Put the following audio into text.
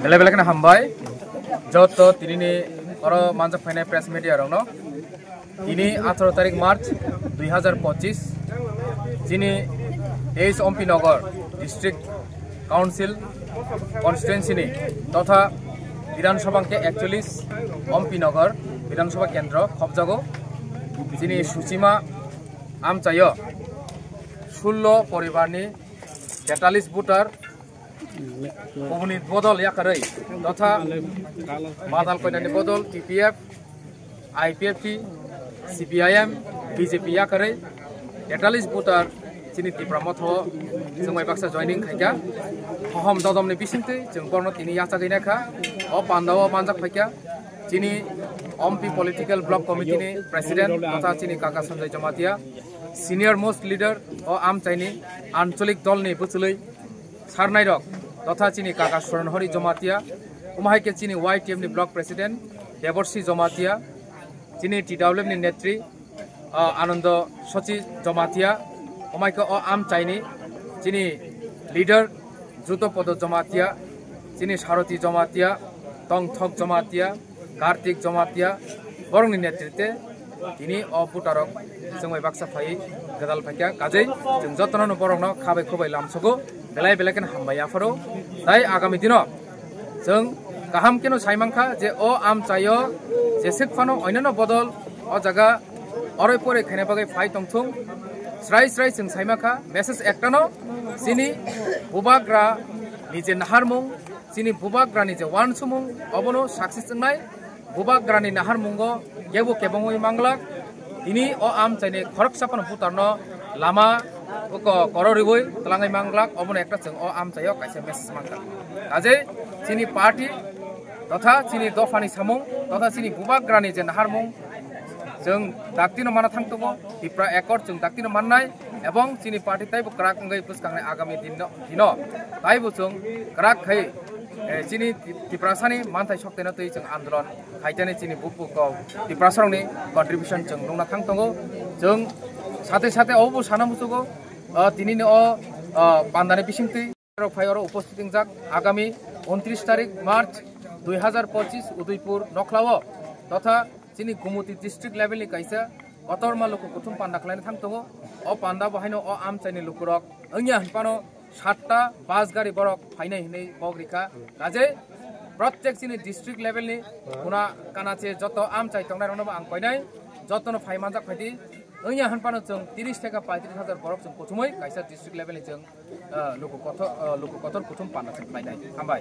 Belak-belak na hambai, joto tinini oro manjak fainai press media rongno. Ini 18 tarik March 2025 jini H Ompi Nagar District Council constituency ni totha Vidhan Sabha ke 41 Ompi Nagar Vidhan Sabha Kendra khobjago jini Suchima Amchayo 16 poribarni 43 voter Komunit bodol yakarai totha Badal koinani bodol TPF IPFT CPIM BJP yakarai 43 voter chini tipramotho jongmai baksa joining khaika hom dodom ni bisingte jong borno tini yacha gaina kha o pandaw manjak phaika chini Ompi political block committee ni president totha chini Kaka Sanjay Jamatia senior most leader o am chaini ancholik dol ni buchuloi sarnai rok totha chini Kaka Soronhori Jamatia umhai ke chini YTM ni block president Deborsi Jamatia chini TWM ni netri Anando Sochi Jamatia umhai ke o am chaini chini leader Juto Podo Jamatia chini Saroti Jamatia Tongthok Jamatia Kartik Jamatia borong ni netritwe ini o putarok jongmai baksa phai gadal phaikya kajai jong jotno no borong no khabai khobai lamsogo belai belaken hambaya faro dai agami dino jong kaham keno saimangkha je o am chayo je sekfano oinano bodol o jaga oroi pore khane bagai phai tongthung srai jong saimangkha message ektano sini bubagra nije naharmung sini bubagra nije wan sumung obono success ngai bubagrani naharmungo yebo kebongoi manglak ini o am chaine khorok sapano putarno lama ko kororiboi talangai manglak obono ekta jong o am chayo kaisa message mangka aje chini party totha chini dofani samung totha chini bubagrani je naharmung jong daktino mana thangtongo tipra ekor jong daktino mannai ebong chini party taibo krak ngai puskangnai agami dino taibo jong krak khai chini tiprasani mantai soktena tui jong andolon haitane chini buku ko tiprasarongni contribution jong nongna thangtongo jong sate obo sanamusugo tinini o pandane bisingtui rok phai oro uposthitin jak agami 29 tarik March 2025 Udaipur Nokhlao totha chini Gumuti district level ni kaisa otorma loko kuthum panda khlaina thangtongo o panda bahaino o am chaini lukurok angya hanpano 7টা বাস গাড়ি বরক ফাইনাই হিনে বগরিকা কাজে প্রত্যেক চিনি district level নি কোনা কানাচে যত আম চাই তংনাই রনবা আং কইনাই যতনো ফাই মানজাক ফাইদি ওইয়া হানপানো जों 30 টাকা 35000 বরক जों প্রথমই কাইসা ডিস্ট্রিক্ট লেভেল নি जों লোক কথর কুথুম পানা जों ফাইনাই হামবাই